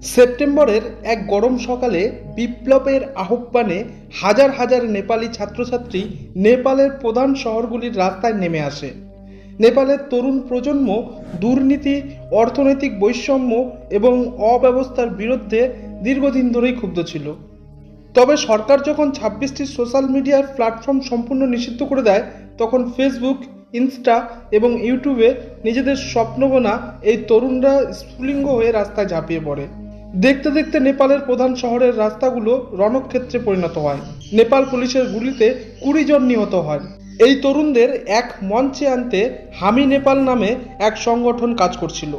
সেপ্টেম্বরের এক গরম সকালে বিপ্লবের আহ্বানে হাজার হাজার নেপালি ছাত্রছাত্রী নেপালের প্রধান শহরগুলির রাস্তায় নেমে আসে। নেপালের তরুণ প্রজন্ম দুর্নীতি, অর্থনৈতিক বৈষম্য এবং অব্যবস্থার বিরুদ্ধে দীর্ঘদিন ধরেই ক্ষুব্ধ ছিল। তবে সরকার যখন 26টি সোশ্যাল মিডিয়ার প্ল্যাটফর্ম সম্পূর্ণ নিষিদ্ধ করে দেয়, তখন ফেসবুক, ইনস্টা এবং ইউটিউবে নিজেদের স্বপ্নবোনা এই তরুণরা স্ফুলিঙ্গ হয়ে রাস্তায় ঝাঁপিয়ে পড়ে। দেখতে দেখতে নেপালের প্রধান শহরের রাস্তাগুলো রণক্ষেত্রে পরিণত হয়। নেপাল পুলিশের গুলিতে 20 জন নিহত হয়। এই তরুণদের এক মঞ্চে আনতে হামি নেপাল নামে এক সংগঠন কাজ করছিল।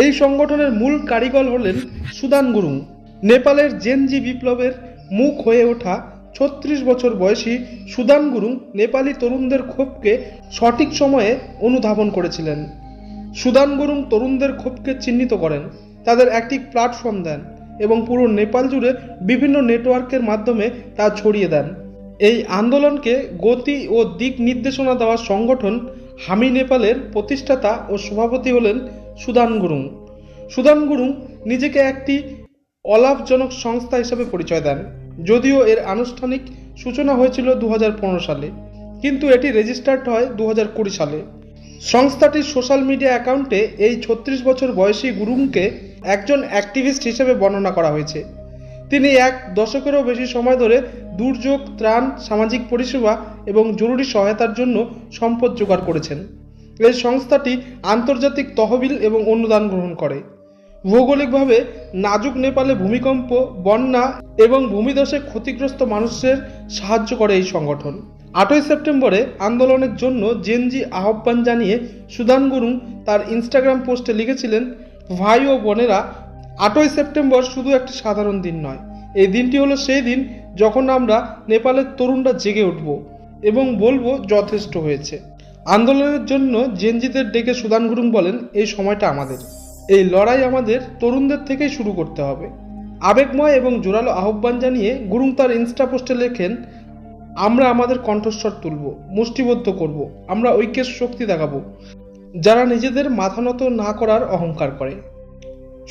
এই সংগঠনের মূল কারিগর হলেন সুদান গুরুং। নেপালের জেনজি বিপ্লবের মুখ হয়ে ওঠা 36 বছর বয়সী সুদান গুরুং নেপালি তরুণদের ক্ষোভকে সঠিক সময়ে অনুধাবন করেছিলেন। সুদান গুরুং তরুণদের ক্ষোভকে চিহ্নিত করেন, তাদের একটি প্ল্যাটফর্ম দেন এবং পুরো নেপাল জুড়ে বিভিন্ন নেটওয়ার্কের মাধ্যমে তা ছড়িয়ে দেন। এই আন্দোলনকে গতি ও দিক নির্দেশনা দেওয়া সংগঠন হামি নেপালের প্রতিষ্ঠাতা ও সভাপতি হলেন সুদান গুরুং। সুদান গুরুং নিজেকে একটি অলাভজনক সংস্থা হিসেবে পরিচয় দেন, যদিও এর আনুষ্ঠানিক সূচনা হয়েছিল 2015 সালে, কিন্তু এটি রেজিস্টার্ড হয় 2020 সালে। সংস্থাটির সোশ্যাল মিডিয়া অ্যাকাউন্টে এই 36 বছর বয়সী গুরুংকে একজন অ্যাক্টিভিস্ট হিসেবে বর্ণনা করা হয়েছে। তিনি এক দশকেরও বেশি সময় ধরে দুর্যোগ, ত্রাণ, সামাজিক পরিষেবা এবং জরুরি সহায়তার জন্য সম্পদ জোগাড় করেছেন। এই সংস্থাটি আন্তর্জাতিক তহবিল এবং অনুদান গ্রহণ করে। ভৌগোলিকভাবে নাজুক নেপালে ভূমিকম্প, বন্যা এবং ভূমিধসে ক্ষতিগ্রস্ত মানুষের সাহায্য করে এই সংগঠন। 8ই সেপ্টেম্বরে আন্দোলনের জন্য জেনজি আহ্বান জানিয়ে সুদান গুরুং তার ইনস্টাগ্রাম পোস্টে লিখেছিলেন, ভাই ও বোনেরা, 8ই সেপ্টেম্বর শুধু একটি সাধারণ দিন নয়। এই দিনটি হলো সেই দিন যখন আমরা নেপালের তরুণরা জেগে উঠব এবং বলবো যথেষ্ট হয়েছে। আন্দোলনের জন্য জেনজিদের ডেকে সুদান গুরুং বলেন, এই সময়টা আমাদের, এই লড়াই আমাদের তরুণদের থেকেই শুরু করতে হবে। আবেগময় এবং জোরালো আহ্বান জানিয়ে গুরুং তার ইনস্টা পোস্টে লেখেন, আমরা আমাদের কণ্ঠস্বর তুলব, মুষ্টিবদ্ধ করব, আমরা ঐক্যের শক্তি দেখাবো যারা নিজেদের মাথা নত না করার অহংকার করে।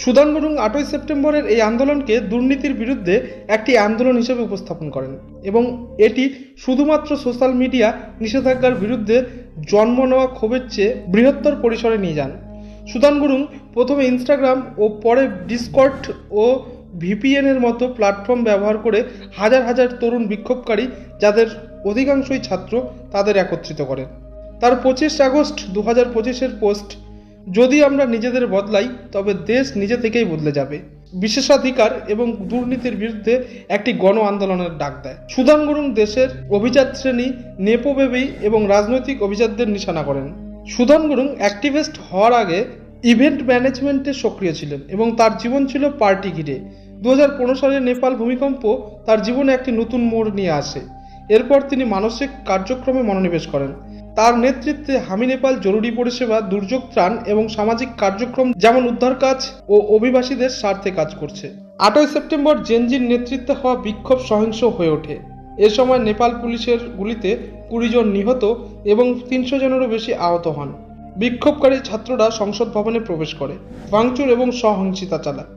সুদান গুরুং 8ই সেপ্টেম্বরের এই আন্দোলনকে দুর্নীতির বিরুদ্ধে একটি আন্দোলন হিসেবে উপস্থাপন করেন এবং এটি শুধুমাত্র সোশ্যাল মিডিয়া নিষেধাজ্ঞার বিরুদ্ধে জন্ম নেওয়া ক্ষোভের চেয়ে বৃহত্তর পরিসরে নিয়ে যান। সুদান গুরুং প্রথমে ইনস্টাগ্রাম ও পরে ডিসকর্ড ও ভিপিএনের মতো প্ল্যাটফর্ম ব্যবহার করে হাজার হাজার তরুণ বিক্ষোভকারী, যাদের অধিকাংশই ছাত্র, তাদের একত্রিত করেন। তার 25 আগস্ট 2025-এর পোস্ট, যদি আমরা নিজেদের বদলাই তবে দেশ নিজে থেকেই বদলে যাবে, বিশেষাধিকার এবং দুর্নীতির বিরুদ্ধে একটি গণ আন্দোলনের ডাক দেয়। সুদান গুরুং দেশের অভিজাত শ্রেণী, নেপোবেবি এবং রাজনৈতিক অভিজাতদের নিশানা করেন। সুদান গুরুং অ্যাক্টিভিস্ট হওয়ার আগে ইভেন্ট ম্যানেজমেন্টে সক্রিয় ছিলেন এবং তার জীবন ছিল পার্টি ঘিরে। 2015 সালে নেপাল ভূমিকম্প তার জীবনে একটি নতুন মোড় নিয়ে আসে। এরপর তিনি মানসিক কার্যক্রমে মনোনিবেশ করেন। তার নেতৃত্বে হামি নেপাল জরুরি পরিষেবা, দুর্যোগ ত্রাণ এবং সামাজিক কার্যক্রম যেমন উদ্ধার কাজ ও অভিবাসীদের স্বার্থে কাজ করছে। 8ই সেপ্টেম্বর জেনজির নেতৃত্বে হওয়া বিক্ষোভ সহিংস হয়ে ওঠে। এ সময় নেপাল পুলিশের গুলিতে 20 জন নিহত এবং 300 জনেরও বেশি আহত হন। বিক্ষোভকারী ছাত্ররা সংসদ ভবনে প্রবেশ করে, ভাঙচুর এবং সহিংসতা চালায়।